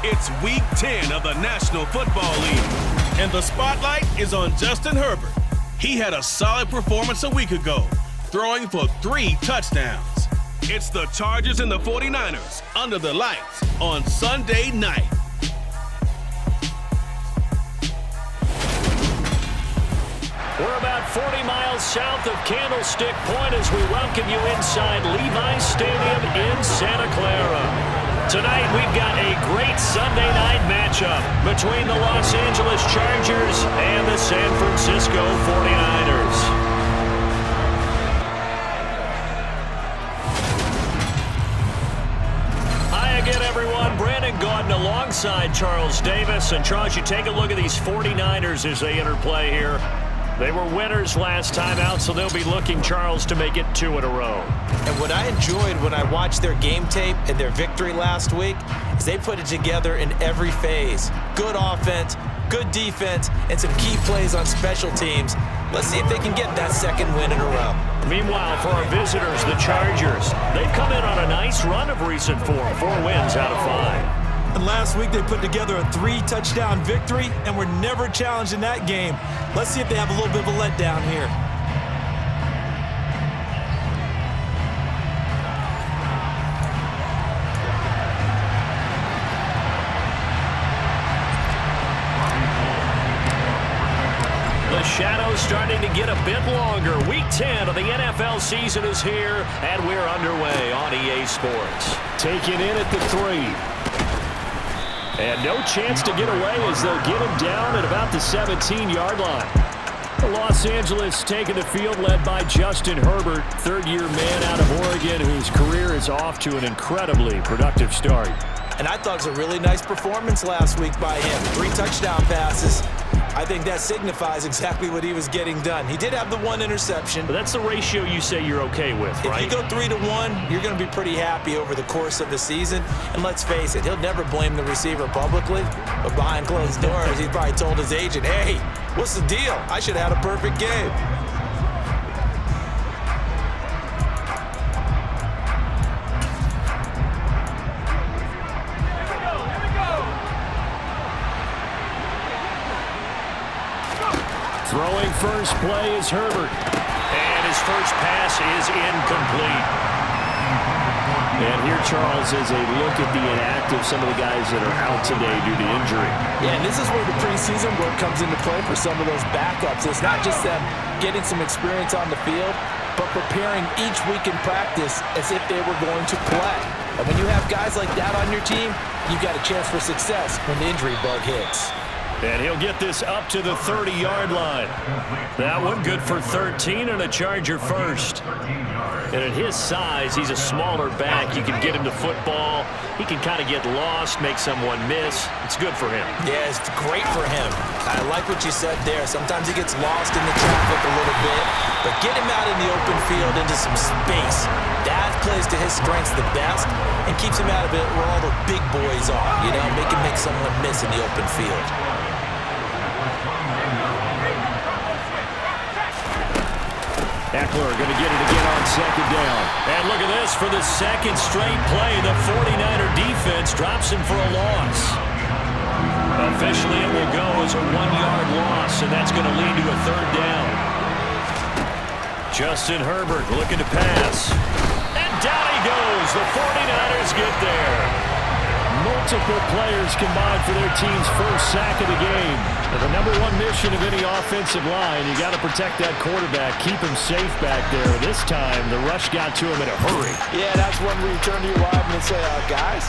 It's Week 10 of the National Football League, and the spotlight is on Justin Herbert. He had a solid performance a week ago, throwing for 3 touchdowns. It's the Chargers and the 49ers under the lights on Sunday night. We're about 40 miles south of Candlestick Point as we welcome you inside Levi's Stadium in Santa Clara. Tonight we've got a great Sunday night matchup between the Los Angeles Chargers and the San Francisco 49ers. Hi again, everyone. Brandon Gaudin alongside Charles Davis. And Charles, you take a look at these 49ers as they enter play here. They were winners last time out, so they'll be looking, Charles, to make it 2 in a row. And what I enjoyed when I watched their game tape and their victory last week is they put it together in every phase. Good offense, good defense, and some key plays on special teams. Let's see if they can get that second win in a row. Meanwhile, for our visitors, the Chargers, they've come in on a nice run of recent form, 4 wins out of 5. And last week they put together a 3-touchdown victory and were never challenged in that game. Let's see if they have a little bit of a letdown here. The shadow's starting to get a bit longer. Week 10 of the NFL season is here, and we're underway on EA Sports. Taking in at the 3. And no chance to get away as they'll get him down at about the 17-yard line. Los Angeles taking the field led by Justin Herbert, third-year man out of Oregon, whose career is off to an incredibly productive start. And I thought it was a really nice performance last week by him. 3 touchdown passes. I think that signifies exactly what he was getting done. He did have the 1 interception. But that's the ratio you say you're okay with, right? If you go 3-to-1, you're going to be pretty happy over the course of the season. And let's face it, he'll never blame the receiver publicly. But behind closed doors, he probably told his agent, hey, what's the deal? I should have had a perfect game. Throwing first play is Herbert. And his first pass is incomplete. And here, Charles, is a look at the inactive, some of the guys that are out today due to injury. Yeah, and this is where the preseason work comes into play for some of those backups. It's not just them getting some experience on the field, but preparing each week in practice as if they were going to play. And when you have guys like that on your team, you've got a chance for success when the injury bug hits. And he'll get this up to the 30-yard line. That one good for 13 and a Charger first. And at his size, he's a smaller back. You can get him to football. He can kind of get lost, make someone miss. It's good for him. Yeah, it's great for him. I like what you said there. Sometimes he gets lost in the traffic a little bit. But get him out in the open field into some space. That plays to his strengths the best and keeps him out of it where all the big boys are. You know, make someone miss in the open field. Eckler going to get it again on second down. And look at this. For the second straight play, the 49er defense drops him for a loss. Officially, it will go as a 1-yard loss, and that's going to lead to a third down. Justin Herbert looking to pass. And down he goes. The 49ers get there. Multiple players combined for their team's first sack of the game. And the number 1 mission of any offensive line, you got to protect that quarterback, keep him safe back there. This time, the rush got to him in a hurry. Yeah, that's when we turn to your lineman and say, guys,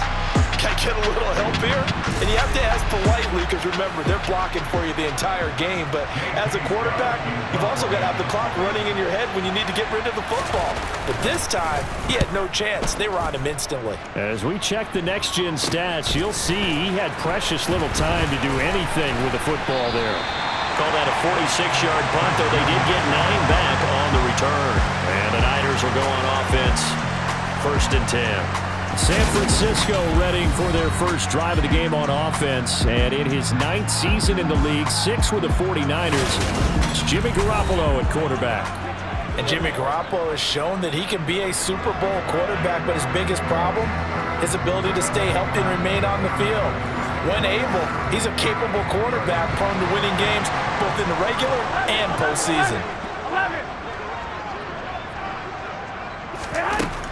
can I get a little help here? And you have to ask politely because, remember, they're blocking for you the entire game. But as a quarterback, you've also got to have the clock running in your head when you need to get rid of the football. But this time, he had no chance. They were on him instantly. As we check the next-gen stats, you'll see he had precious little time to do anything with the football there. Call that a 46-yard punt, though they did get 9 back on the return. And the Niners will go on offense, 1st and 10. San Francisco ready for their first drive of the game on offense. And in his 9th season in the league, 6 with the 49ers, it's Jimmy Garoppolo at quarterback. And Jimmy Garoppolo has shown that he can be a Super Bowl quarterback, but his biggest problem, his ability to stay healthy and remain on the field. When able, he's a capable quarterback prone to winning games both in the regular and postseason.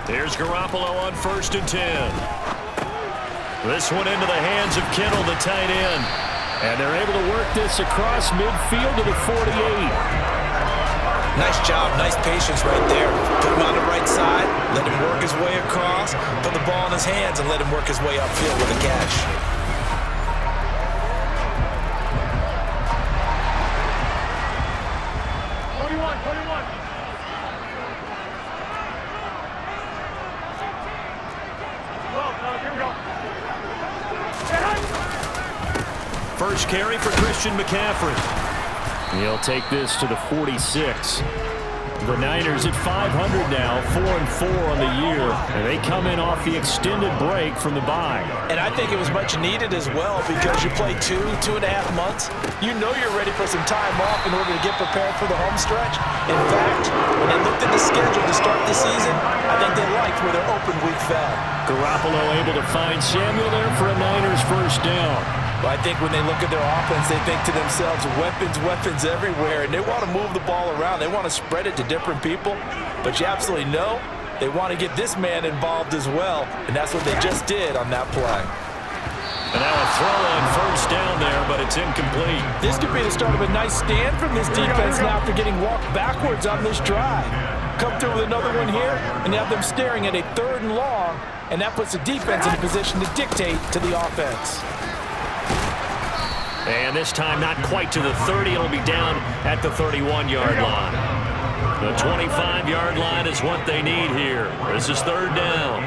Here's Garoppolo on 1st and 10. This one into the hands of Kittle, the tight end. And they're able to work this across midfield to the 48. Nice job, nice patience right there. Put him on the right side, let him work his way across, put the ball in his hands, and let him work his way upfield with a catch. First carry for Christian McCaffrey. He'll take this to the 46. The Niners at 500 now, 4-4 on the year, and they come in off the extended break from the bye. And I think it was much needed as well because you play 2.5 months. You know you're ready for some time off in order to get prepared for the home stretch. In fact, when they looked at the schedule to start the season, I think they liked where their open week fell. Garoppolo able to find Samuel there for a Niners first down. But I think when they look at their offense, they think to themselves, weapons everywhere, and they want to move the ball around. They want to spread it to different people, but you absolutely know they want to get this man involved as well, and that's what they just did on that play. And now a throw on first down there, but it's incomplete. This could be the start of a nice stand from this defense now after getting walked backwards on this drive. Come through with another one here, and you have them staring at a 3rd and long, and that puts the defense in a position to dictate to the offense. And this time not quite to the 30. It'll be down at the 31-yard line. The 25-yard line is what they need here. This is 3rd down.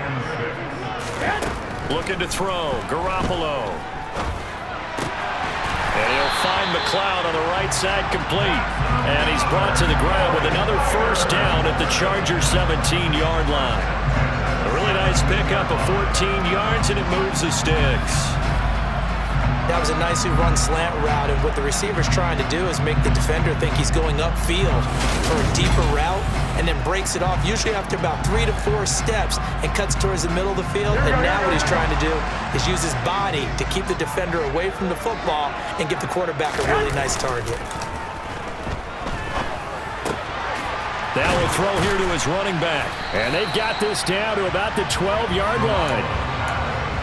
Looking to throw. Garoppolo. And he'll find McLeod on the right side complete. And he's brought to the ground with another first down at the Chargers 17-yard line. A really nice pickup of 14 yards, and it moves the sticks. That was a nicely run slant route, and what the receiver's trying to do is make the defender think he's going upfield for a deeper route and then breaks it off, usually after about 3 to 4 steps, and cuts towards the middle of the field. And now what he's trying to do is use his body to keep the defender away from the football and give the quarterback a really nice target. Now we'll throw here to his running back. And they've got this down to about the 12-yard line.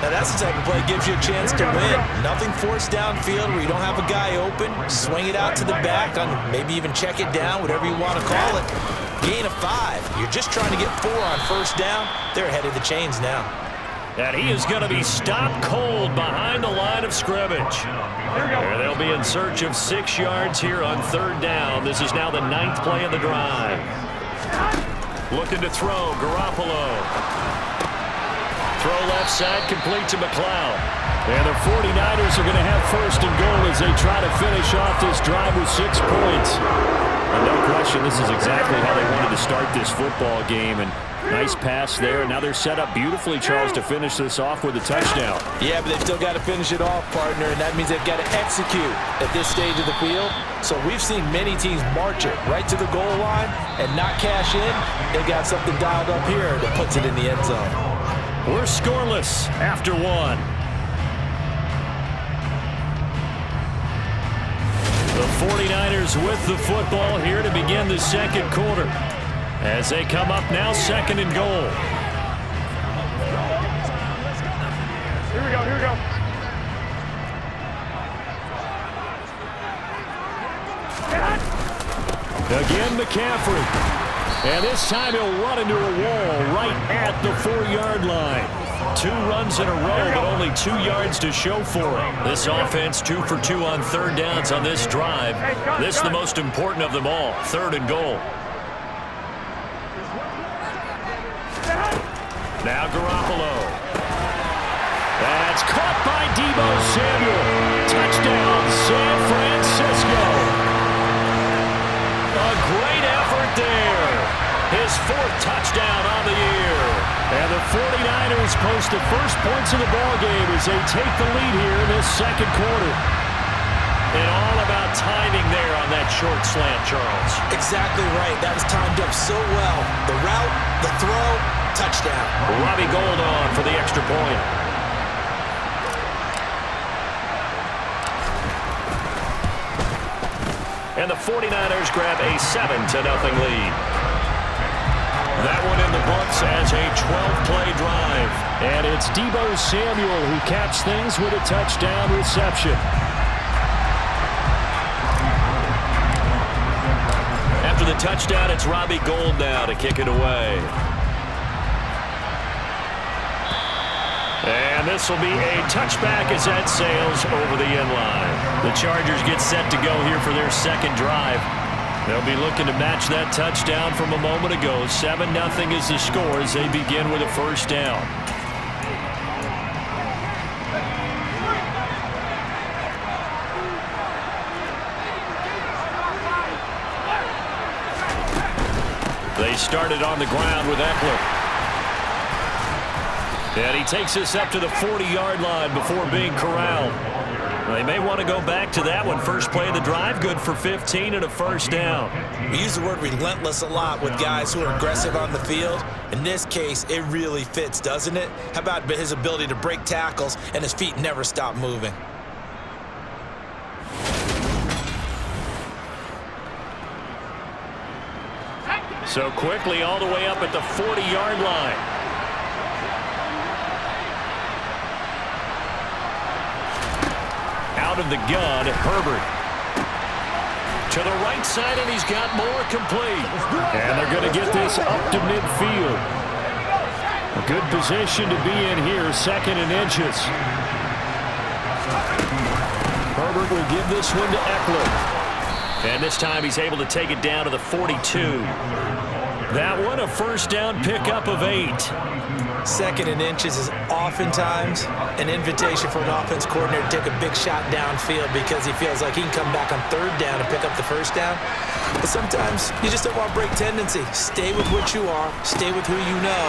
Now that's the type of play that gives you a chance to win. Nothing forced downfield where you don't have a guy open. Swing it out to the back, on maybe even check it down, whatever you want to call it. Gain of 5. You're just trying to get 4 on first down. They're ahead of the chains now. And he is going to be stopped cold behind the line of scrimmage. And they'll be in search of 6 yards here on 3rd down. This is now the 9th play of the drive. Looking to throw. Garoppolo. Throw left side, complete to McLeod. And the 49ers are going to have 1st and goal as they try to finish off this drive with 6 points. And no question, this is exactly how they wanted to start this football game. And nice pass there. Now they're set up beautifully, Charles, to finish this off with a touchdown. Yeah, but they've still got to finish it off, partner, and that means they've got to execute at this stage of the field. So we've seen many teams march it right to the goal line and not cash in. They've got something dialed up here that puts it in the end zone. We're scoreless after 1. The 49ers with the football here to begin the 2nd quarter. As they come up now, 2nd and goal. Here we go. Again, McCaffrey. And this time he'll run into a wall right at the 4-yard line. 2 runs in a row, but only 2 yards to show for it. This offense 2 for 2 on 3rd downs on this drive. This is the most important of them all, 3rd and goal. Now Garoppolo. That's caught by Deebo Samuel. Touchdown, San Francisco. A great effort there. His 4th touchdown on the year. And the 49ers post the first points of the ballgame as they take the lead here in this 2nd quarter. And all about timing there on that short slant, Charles. Exactly right. That was timed up so well. The route, the throw, touchdown. Robbie Gould on for the extra point. And the 49ers grab a 7-0 lead. That one in the books as a 12-play drive. And it's Deebo Samuel who caps things with a touchdown reception. After the touchdown, it's Robbie Gould now to kick it away. And this will be a touchback as that sails over the end line. The Chargers get set to go here for their second drive. They'll be looking to match that touchdown from a moment ago. 7-0 is the score as they begin with a first down. They started on the ground with Eckler. And he takes us up to the 40-yard line before being corralled. They may want to go back to that one. First play of the drive, good for 15 and a first down. We use the word relentless a lot with guys who are aggressive on the field. In this case, it really fits, doesn't it? How about his ability to break tackles and his feet never stop moving? So quickly all the way up at the 40-yard line. Out of the gun, Herbert. To the right side, and he's got more complete. And they're going to get this up to midfield. A good position to be in here, 2nd and inches. Herbert will give this one to Eckler. And this time he's able to take it down to the 42. That one a first down pickup of 8. 2nd and inches is oftentimes an invitation for an offense coordinator to take a big shot downfield because he feels like he can come back on 3rd down and pick up the first down. But sometimes you just don't want break tendency. Stay with what you are, stay with who you know,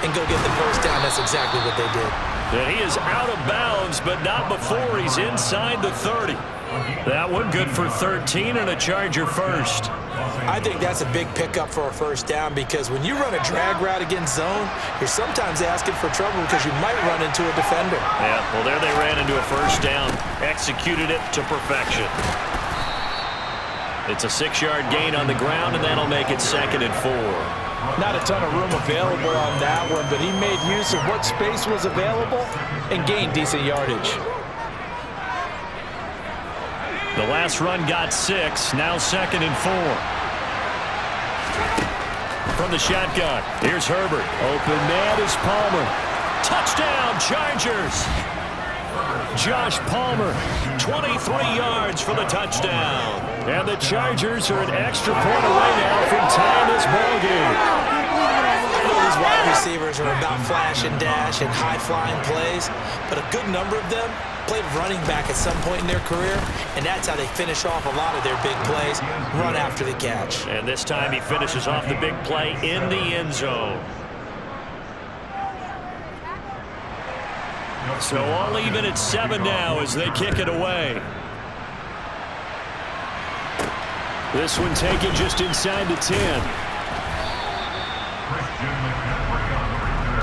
and go get the first down. That's exactly what they did. And he is out of bounds, but not before he's inside the 30. That one good for 13 and a Charger first. I think that's a big pickup for a first down because when you run a drag route against zone, you're sometimes asking for trouble because you might run into a defender. Yeah, well, there they ran into a first down, executed it to perfection. It's a 6-yard gain on the ground, and that'll make it 2nd and 4. Not a ton of room available on that one, but he made use of what space was available and gained decent yardage. The last run got 6, now 2nd and 4. From the shotgun, here's Herbert. Open man is Palmer. Touchdown, Chargers. Josh Palmer, 23 yards for the touchdown. And the Chargers are an extra point away now from tying this ballgame. I know these wide receivers are about flash and dash and high-flying plays, but a good number of them played running back at some point in their career, and that's how they finish off a lot of their big plays, run after the catch. And this time he finishes off the big play in the end zone. So all even at 7 now as they kick it away. This one taken just inside the 10.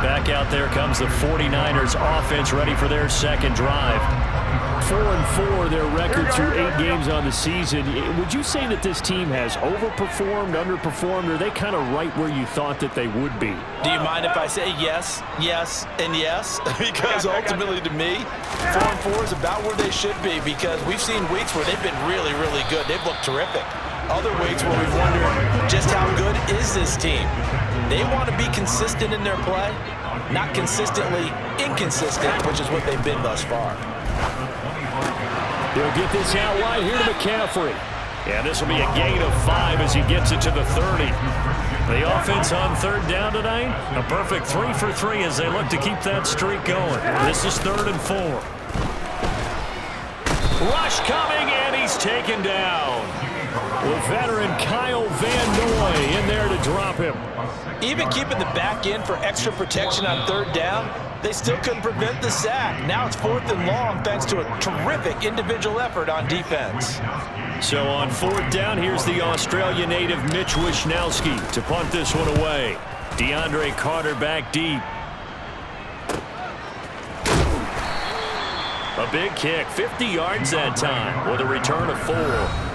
Back out there comes the 49ers offense ready for their second drive. 4-4 their record through 8 games on the season. Would you say that this team has overperformed, underperformed, or are they kind of right where you thought that they would be? Do you mind if I say yes, yes, and yes? Because ultimately to me, 4-4 is about where they should be because we've seen weeks where they've been really, really good. They've looked terrific. Other weeks where we've wondered just how good is this team. They want to be consistent in their play, not consistently inconsistent, which is what they've been thus far. They'll get this out wide here to McCaffrey. And this will be a gain of 5 as he gets it to the 30. The offense on 3rd down tonight, a perfect 3 for 3 as they look to keep that streak going. This is 3rd and 4. Rush coming, and he's taken down. With veteran Kyle Van Noy in there to drop him. Even keeping the back end for extra protection on 3rd down, they still couldn't prevent the sack. Now it's 4th and long thanks to a terrific individual effort on defense. So on 4th down, here's the Australia native Mitch Wishnowsky to punt this one away. DeAndre Carter back deep. A big kick, 50 yards that time with a return of 4.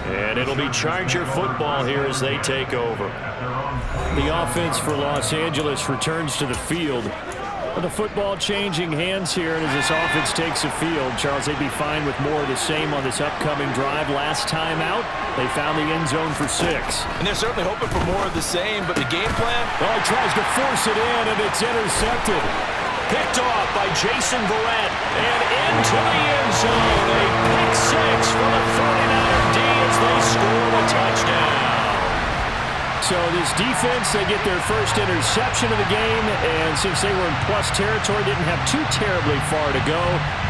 And it'll be Charger football here as they take over. The offense for Los Angeles returns to the field. The football changing hands here, and as this offense takes the field, Charles, they'd be fine with more of the same on this upcoming drive. Last time out, they found the end zone for 6. And they're certainly hoping for more of the same, but the game plan? Oh, he tries to force it in, and it's intercepted. Picked off by Jason Verrett, and into the end zone. A pick 6 for the 49er D as they score a touchdown. So this defense, they get their first interception of the game, and since they were in plus territory, didn't have too terribly far to go,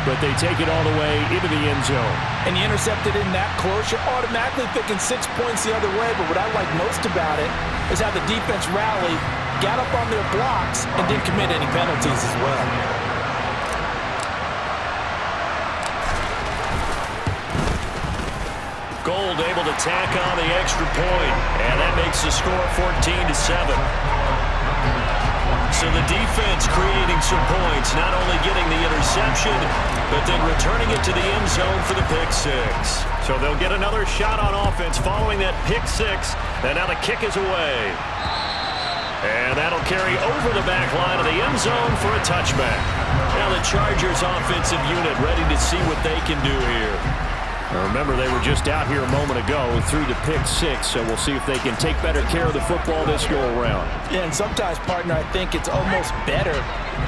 but they take it all the way into the end zone. And you intercepted in that close, you're automatically thinking 6 points the other way, but what I like most about it is how the defense rallied, got up on their blocks, and didn't commit any penalties as well. Gold able to tack on the extra point, and that makes the score 14-7. So the defense creating some points, not only getting the interception, but then returning it to the end zone for the pick 6. So they'll get another shot on offense following that pick 6, and now the kick is away. And that'll carry over the back line of the end zone for a touchback. Now the Chargers offensive unit ready to see what they can do here. Remember, they were just out here a moment ago through the pick 6, so we'll see if they can take better care of the football this go-around. Yeah, and sometimes, partner, I think it's almost better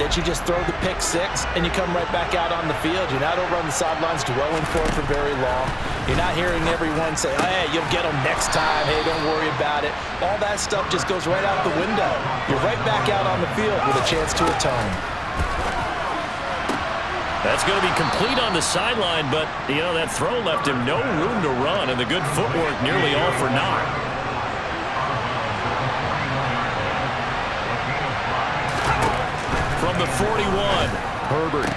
that you just throw the pick 6 and you come right back out on the field. You're not over on the sidelines dwelling for it for very long. You're not hearing everyone say, hey, you'll get them next time. Hey, don't worry about it. All that stuff just goes right out the window. You're right back out on the field with a chance to atone. That's going to be complete on the sideline, but, you know, that throw left him no room to run, and the good footwork nearly all for naught. From the 41, Herbert.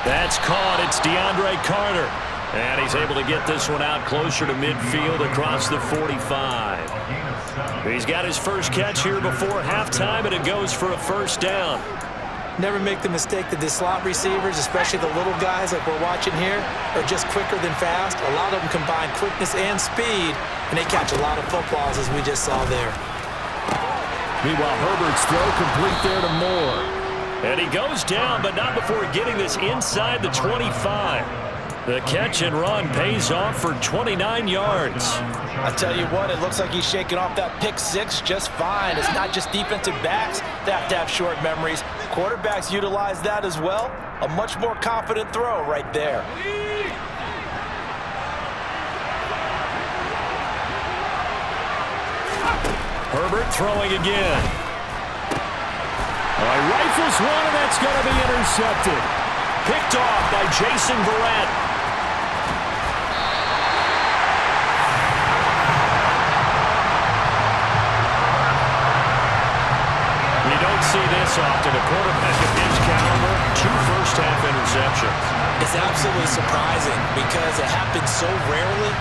That's caught. It's DeAndre Carter. And he's able to get this one out closer to midfield across the 45. He's got his first catch here before halftime, and it goes for a first down. Never make the mistake that the slot receivers, especially the little guys like we're watching here, are just quicker than fast. A lot of them combine quickness and speed, and they catch a lot of footballs, as we just saw there. Meanwhile, Herbert's throw complete there to Moore. And he goes down, but not before getting this inside the 25. The catch and run pays off for 29 yards. I tell you what, it looks like he's shaking off that pick 6 just fine. It's not just defensive backs that have to have short memories. Quarterbacks utilize that as well. A much more confident throw right there. Herbert throwing again. Rifles one, and that's going to be intercepted. Picked off by Jason Verrett. See this often, a quarterback of his caliber, 2 first-half interceptions. It's absolutely surprising because it happens so rarely.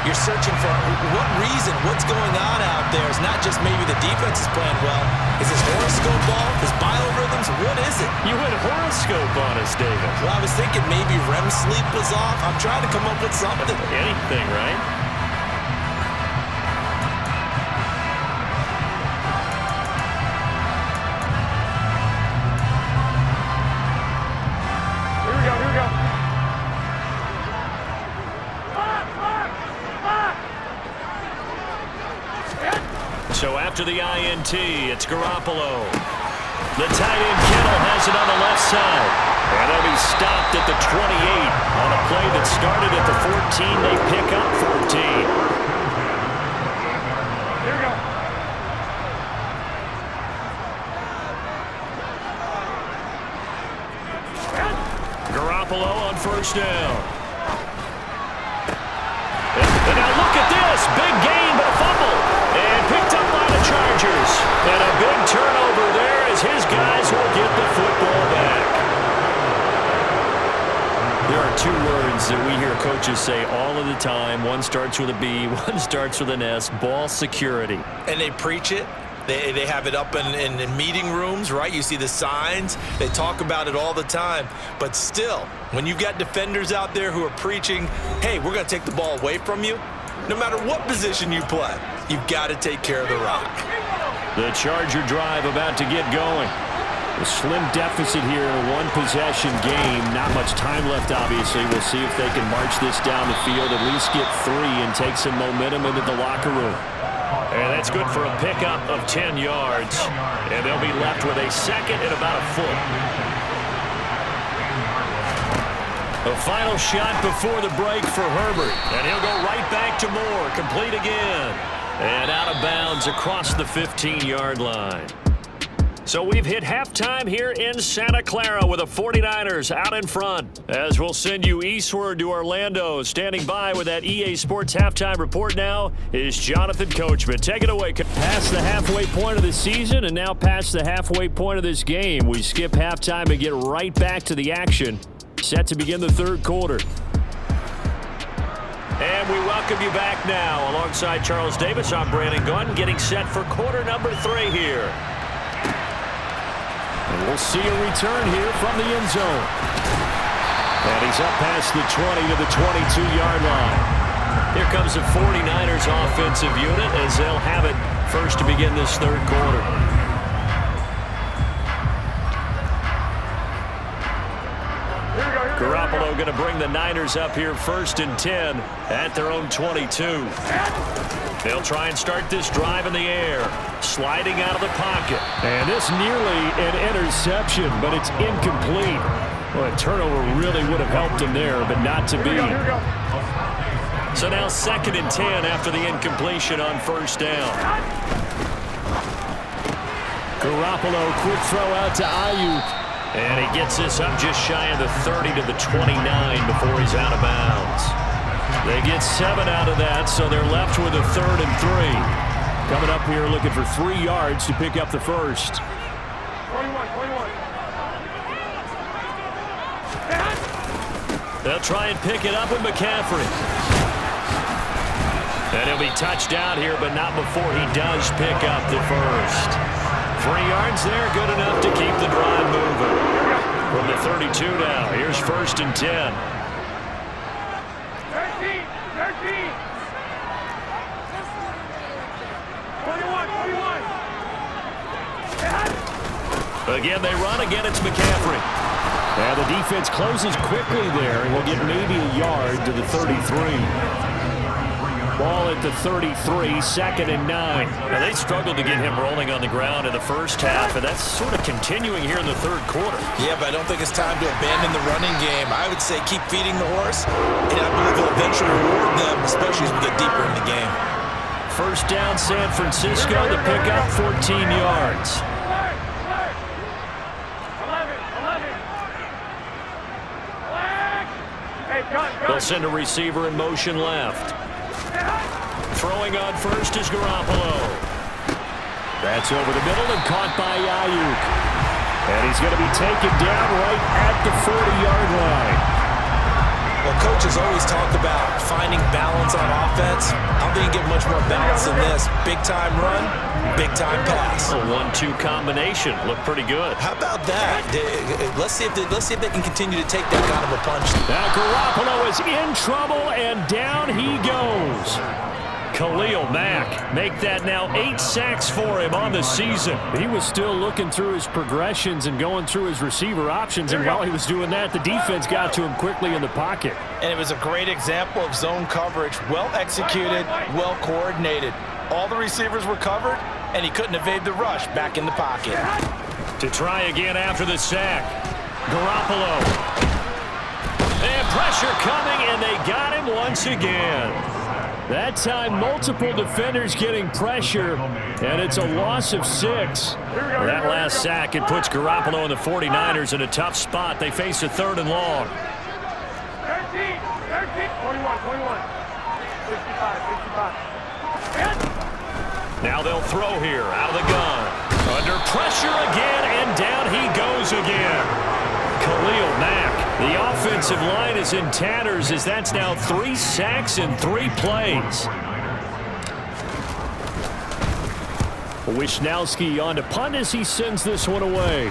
You're searching for what reason, what's going on out there. It's not just maybe the defense is playing well. Is his horoscope off? His biorhythms? What is it? You went horoscope on us, David. Well, I was thinking maybe REM sleep was off. I'm trying to come up with something. Anything, right? So after the INT, it's Garoppolo. The tight end Kittle has it on the left side. And they'll be stopped at the 28 on a play that started at the 14. They pick up 14. Here we go. Garoppolo on first down. And now look at this. Big gain, but a fumble. And picked up by the Chargers. And a big turnover there as his guys will get the football back. There are 2 words that we hear coaches say all of the time. One starts with a B, one starts with an S. Ball security. And they preach it. They have it up in meeting rooms, right? You see the signs. They talk about it all the time. But still, when you've got defenders out there who are preaching, hey, we're going to take the ball away from you, No matter what position you play, you've got to take care of the rock. The Charger drive about to get going. A slim deficit here in a one-possession game. Not much time left, obviously. We'll see if they can march this down the field, at least get 3 and take some momentum into the locker room. And that's good for a pickup of 10 yards. And they'll be left with a second and about a foot. A final shot before the break for Herbert. And he'll go right back to Moore. Complete again. And out of bounds across the 15-yard line. So we've hit halftime here in Santa Clara with the 49ers out in front. As we'll send you eastward to Orlando. Standing by with that EA Sports halftime report now is Jonathan Coachman. Take it away. Past the halfway point of the season and now past the halfway point of this game. We skip halftime and get right back to the action. Set to begin the third quarter. And we welcome you back now. Alongside Charles Davis, I'm Brandon Gunn, getting set for quarter number 3 here. And we'll see a return here from the end zone. And he's up past the 20 to the 22-yard line. Here comes the 49ers offensive unit as they'll have it first to begin this third quarter. Garoppolo going to bring the Niners up here first and 10 at their own 22. They'll try and start this drive in the air. Sliding out of the pocket. And this nearly an interception, but it's incomplete. Well, a turnover really would have helped him there, but not to be. So now second and 10 after the incompletion on first down. Garoppolo, quick throw out to Ayuk. And he gets this up just shy of the 30 to the 29 before he's out of bounds. They get 7 out of that, so they're left with a 3rd and 3. Coming up here looking for 3 yards to pick up the first. 21. They'll try and pick it up with McCaffrey. And he'll be touched down here, but not before he does pick up the first. 3 yards there, good enough to keep the drive moving. From the 32 now, here's first and 10. 13. Again, they run. Again, it's McCaffrey. And the defense closes quickly there, and we'll get maybe a yard to the 33. Ball at the 33, second and 9. Now, they struggled to get him rolling on the ground in the first half, and that's sort of continuing here in the third quarter. Yeah, but I don't think it's time to abandon the running game. I would say keep feeding the horse, and I believe he'll eventually reward them, especially as we get deeper in the game. First down, San Francisco, the pickup, 14 yards. They'll send a receiver in motion left. Throwing on first is Garoppolo. That's over the middle and caught by Ayuk. And he's going to be taken down right at the 40-yard line. Well, coaches always talk about finding balance on offense. I don't think you get much more balance than this. Big-time run, big-time pass. A 1-2 combination. Looked pretty good. How about that? Let's see if they can continue to take that kind of a punch. Now Garoppolo is in trouble, and down he goes. Khalil Mack make that now 8 sacks for him on the season. He was still looking through his progressions and going through his receiver options, and while he was doing that, the defense got to him quickly in the pocket. And it was a great example of zone coverage. Well executed, well coordinated. All the receivers were covered, and he couldn't evade the rush back in the pocket. To try again after the sack. Garoppolo. And pressure coming, and they got him once again. That time, multiple defenders getting pressure, and it's a loss of 6. That last sack, it puts Garoppolo and the 49ers in a tough spot. They face a 3rd and long. 13, 21. 65. Now they'll throw here, out of the gun. Under pressure again, and down he goes again. Khalil Mack. The offensive line is in tatters as that's now 3 sacks in 3 plays. Wisnowski on to punt as he sends this one away.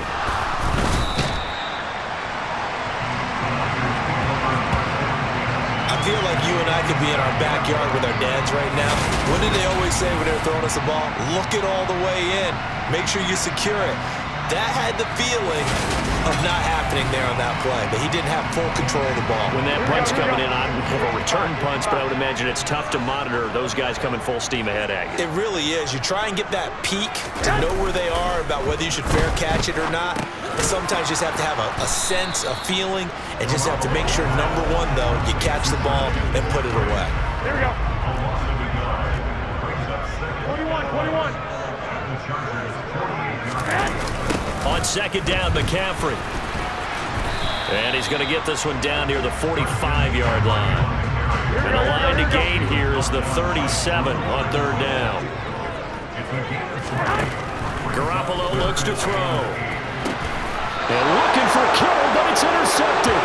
I feel like you and and I could be in our backyard with our dads right now. What did they always say when they were throwing us a ball? Look it all the way in. Make sure you secure it. That had the feeling of not happening there on that play, but he didn't have full control of the ball. When that punt's coming in, I have a return punch, but I would imagine it's tough to monitor those guys coming full steam ahead at you. It really is. You try and get that peek to know where they are about whether you should fair catch it or not. But sometimes you just have to have a sense, a feeling, and just have to make sure, number one, though, you catch the ball and put it away. Here we go. 21. On second down, McCaffrey. And he's going to get this one down near the 45-yard line. And the line to gain here is the 37 on third down. Garoppolo looks to throw. And looking for Kittle, but it's intercepted.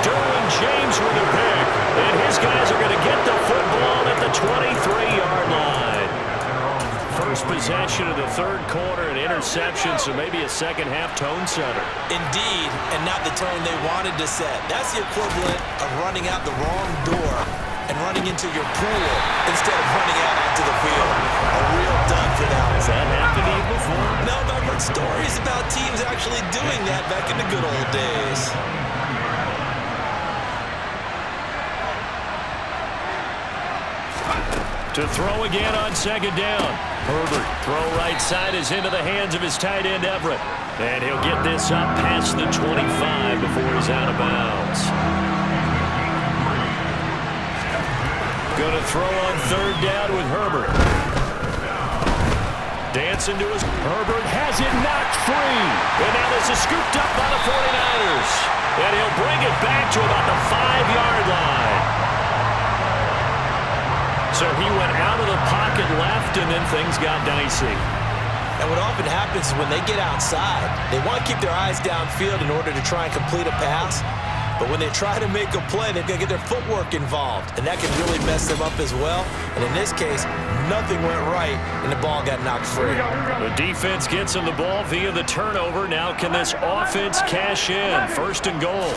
Derwin James with a pick. And his guys are going to get the football at the 23-yard line. First possession of the third quarter, an interception, so maybe a second-half tone setter. Indeed, and not the tone they wanted to set. That's the equivalent of running out the wrong door and running into your pool instead of running out onto the field. A real dud for that one. Has that happened to you before? No, but I've heard stories about teams actually doing that back in the good old days. To throw again on second down. Herbert, throw right side is into the hands of his tight end, Everett. And he'll get this up past the 25 before he's out of bounds. Going to throw on third down with Herbert. Dancing to his... Herbert has it knocked free. And now this is scooped up by the 49ers. And he'll bring it back to about the 5-yard line. So he went out of the pocket left, and then things got dicey. And what often happens is when they get outside, they want to keep their eyes downfield in order to try and complete a pass. But when they try to make a play, they've got to get their footwork involved, and that can really mess them up as well. And in this case, nothing went right, and the ball got knocked free. The defense gets him the ball via the turnover. Now can this offense cash in? First and goal.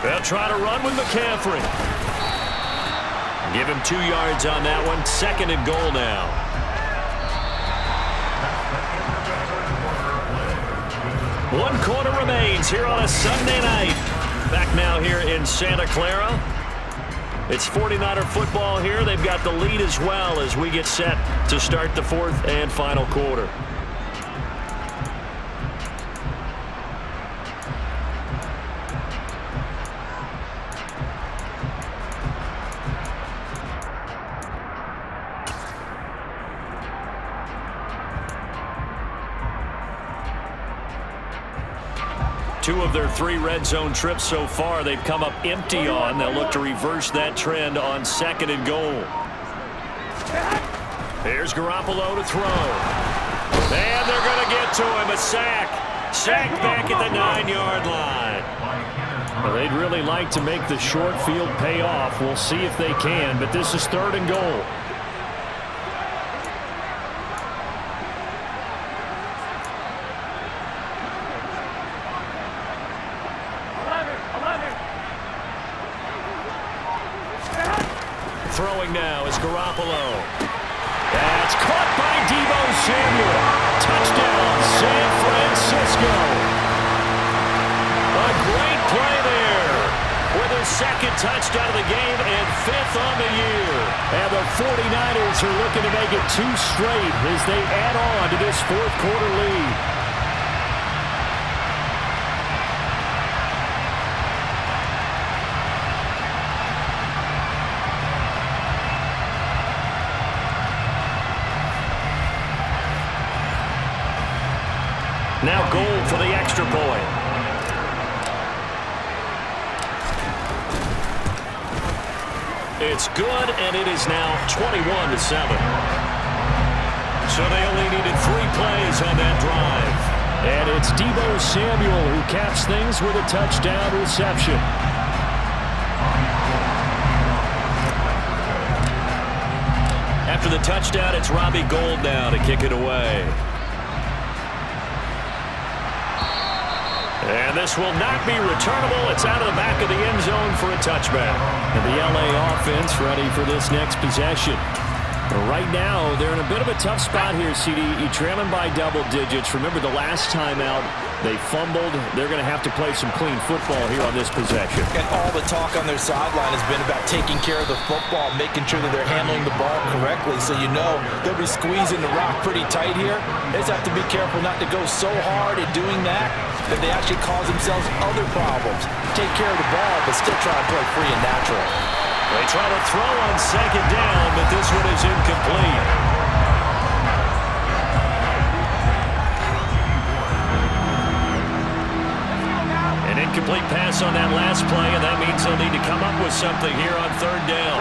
They'll try to run with McCaffrey. Give him 2 yards on that one. Second and goal now. One quarter remains here on a Sunday night. Back now here in Santa Clara. It's 49er football here. They've got the lead as well as we get set to start the fourth and final quarter. Two of their 3 red zone trips so far, they've come up empty on. They'll look to reverse that trend on second and goal. Here's Garoppolo to throw. And they're going to get to him. A sack. Sack back at the 9-yard line. Well, they'd really like to make the short field pay off. We'll see if they can, but this is third and goal. Throwing now is Garoppolo. That's caught by Deebo Samuel. Touchdown, San Francisco. A great play there with his second touchdown of the game and 5th on the year. And the 49ers are looking to make it 2 straight as they add on to this fourth quarter lead. Now goal for the extra point. It's good, and it is now 21-7. So they only needed 3 plays on that drive. And it's Deebo Samuel who caps things with a touchdown reception. After the touchdown, it's Robbie Gould now to kick it away. And this will not be returnable. It's out of the back of the end zone for a touchback. And the LA offense ready for this next possession. But right now, they're in a bit of a tough spot here, CD. You trail them by double digits. Remember the last time out, they fumbled. They're going to have to play some clean football here on this possession. And all the talk on their sideline has been about taking care of the football, making sure that they're handling the ball correctly. So you know they'll be squeezing the rock pretty tight here. They just have to be careful not to go so hard at doing that they actually cause themselves other problems. Take care of the ball, but still try to play free and natural. They try to throw on second down, but this one is incomplete. An incomplete pass on that last play, and that means they'll need to come up with something here on third down.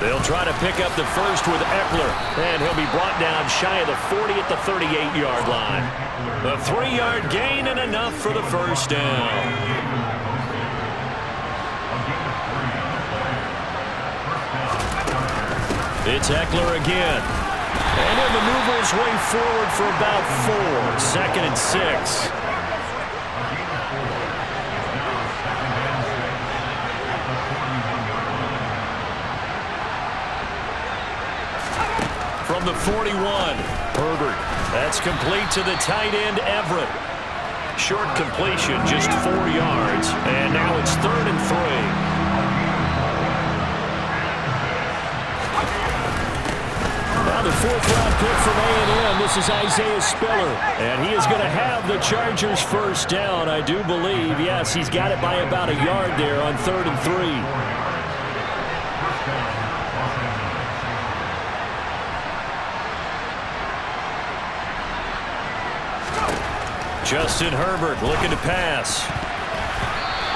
They'll try to pick up the first with Eckler, and he'll be brought down shy of the 40 at the 38-yard line. A 3-yard gain and enough for the first down. It's Eckler again. And he'll maneuver his way forward for about 4. Second and 6. From the 41, Herbert. That's complete to the tight end, Everett. Short completion, just 4 yards. And now it's 3rd and 3. Now the 4th-round pick from A&M. This is Isaiah Spiller. And he is going to have the Chargers first down, I do believe. Yes, he's got it by about a yard there on 3rd and 3. Justin Herbert looking to pass.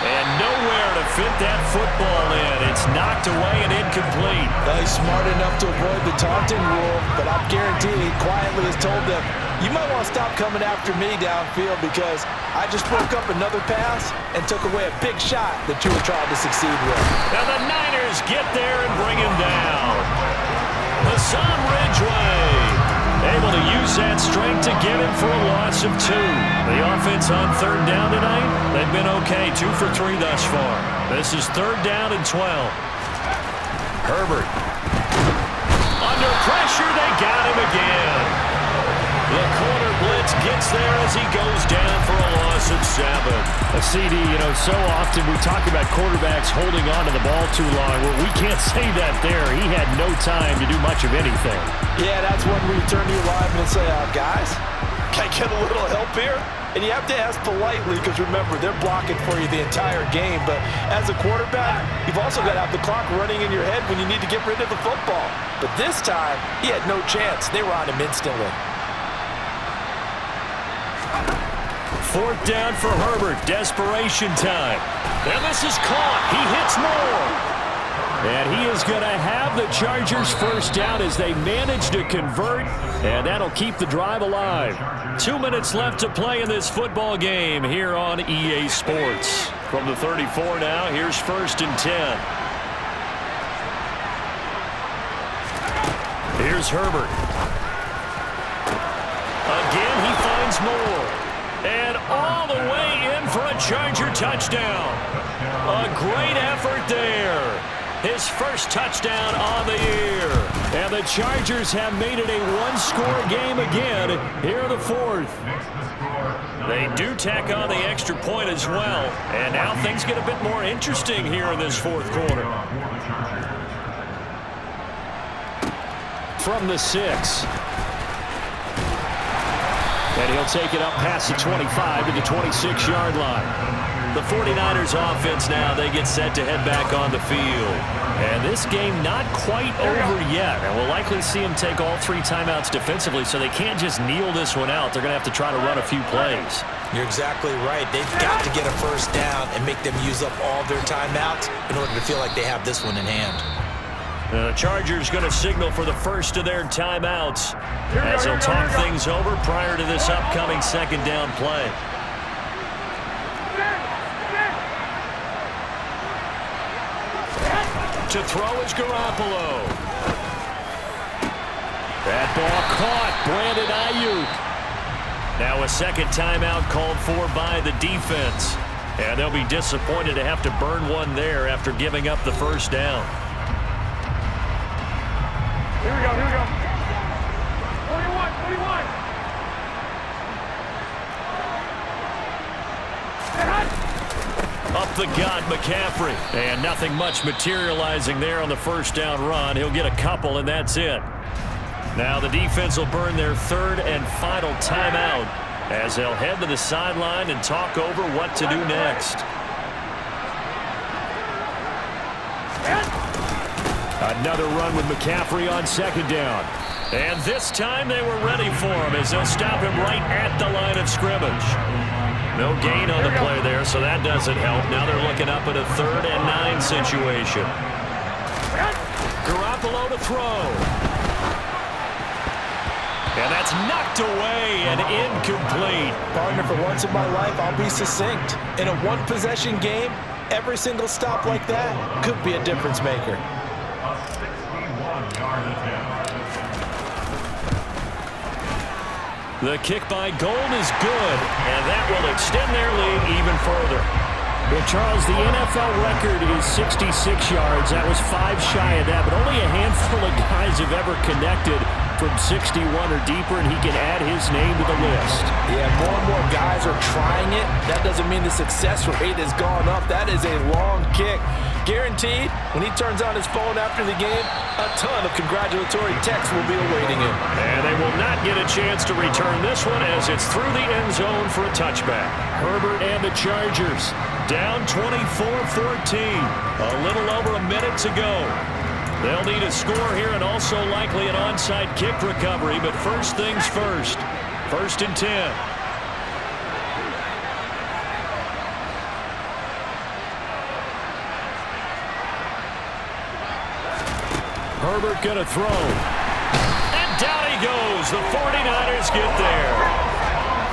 And nowhere to fit that football in. It's knocked away and incomplete. He's smart enough to avoid the taunting rule, but I'm guaranteeing he quietly has told them, you might want to stop coming after me downfield because I just broke up another pass and took away a big shot that you were trying to succeed with. Now the Niners get there and bring him down. Hassan Ridgeway able to use that strength to get him for a loss of 2. The offense on 3rd down tonight, they've been okay. 2 for 3 thus far. This is 3rd down and 12. Herbert. Under pressure, they got him again. The corner blitz gets there as he goes down for a loss of 7. A CD, you know, so often we talk about quarterbacks holding on to the ball too long. Well, we can't say that there. He had no time to do much of anything. Yeah, that's when we turn to your lineman and say, guys, can I get a little help here? And you have to ask politely because, remember, they're blocking for you the entire game. But as a quarterback, you've also got to have the clock running in your head when you need to get rid of the football. But this time, he had no chance. They were on him instantly. 4th down for Herbert. Desperation time. And this is caught. He hits more. And he is going to have the Chargers first down as they manage to convert. And that'll keep the drive alive. 2 minutes left to play in this football game here on EA Sports. From the 34 now, here's 1st and 10. Here's Herbert. Again, he finds more. And all the way in for a Charger touchdown. A great effort there. His first touchdown on the year. And the Chargers have made it a 1-score game again here in the 4th. They do tack on the extra point as well. And now things get a bit more interesting here in this 4th quarter. From the 6. And he'll take it up past the 25 to the 26-yard line. The 49ers offense now, they get set to head back on the field. And this game not quite over yet. And we'll likely see them take all 3 timeouts defensively, so they can't just kneel this one out. They're going to have to try to run a few plays. You're exactly right. They've got to get a first down and make them use up all their timeouts in order to feel like they have this one in hand. The Chargers going to signal for the first of their timeouts as they'll talk things over prior to this upcoming 2nd down play. To throw is Garoppolo. That ball caught. Brandon Ayuk. Now a second timeout called for by the defense. And they'll be disappointed to have to burn one there after giving up the first down. Here we go, here we go. 21, 21. Up the gut, McCaffrey. And nothing much materializing there on the first down run. He'll get a couple, and that's it. Now the defense will burn their third and final timeout as they'll head to the sideline and talk over what to do next. Another run with McCaffrey on second down. And this time they were ready for him as they'll stop him right at the line of scrimmage. No gain on the play there, so that doesn't help. Now they're looking up at a 3rd and 9 situation. Garoppolo to throw. And that's knocked away and incomplete. Partner, for once in my life, I'll be succinct. In a one-possession game, every single stop like that could be a difference maker. The kick by Gold is good, and that will extend their lead even further. Well, Charles, the NFL record is 66 yards. That was 5 shy of that, but only a handful of guys have ever connected from 61 or deeper, and he can add his name to the list. Yeah, more and more guys are trying it. That doesn't mean the success rate has gone up. That is a long kick. Guaranteed, when he turns on his phone after the game, a ton of congratulatory texts will be awaiting him. And they will not get a chance to return this one as it's through the end zone for a touchback. Herbert and the Chargers down 24-14. A little over a minute to go. They'll need a score here and also likely an onside kick recovery, but first things first. 1st and 10. Herbert going to throw. And down he goes. The 49ers get there.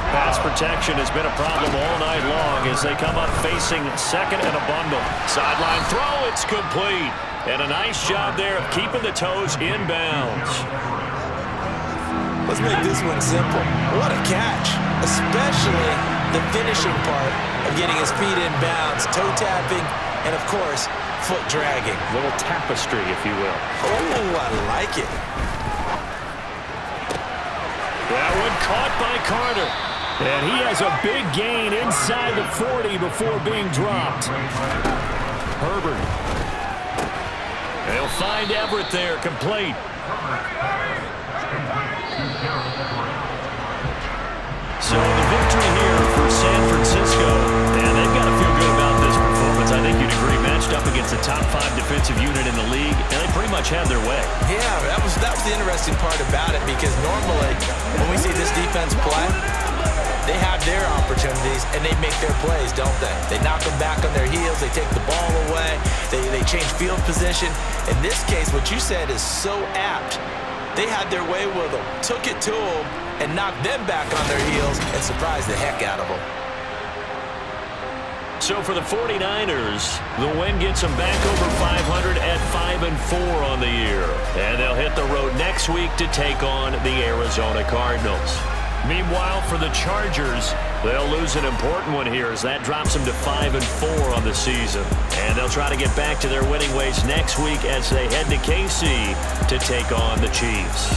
Pass protection has been a problem all night long as they come up facing second and a bundle. Sideline throw, it's complete. And a nice job there of keeping the toes in bounds. Let's make this one simple. What a catch, especially the finishing part of getting his feet in bounds, toe tapping, and of course, foot dragging. Little tapestry, if you will. Oh, I like it. That one caught by Carter. And he has a big gain inside the 40 before being dropped. Herbert. They'll find Everett there, complete. So the victory here for San Francisco. And they've got to feel good about this performance. I think you'd agree, matched up against the top 5 defensive unit in the league, and they pretty much had their way. Yeah, that was the interesting part about it, because normally when we see this defense play, they have their opportunities, and they make their plays, don't they? They knock them back on their heels. They take the ball away. They change field position. In this case, what you said is so apt. They had their way with them, took it to them, and knocked them back on their heels and surprised the heck out of them. So for the 49ers, the win gets them back over 500 at 5-4 on the year. And they'll hit the road next week to take on the Arizona Cardinals. Meanwhile, for the Chargers, they'll lose an important one here as that drops them to 5-4 on the season. And they'll try to get back to their winning ways next week as they head to KC to take on the Chiefs.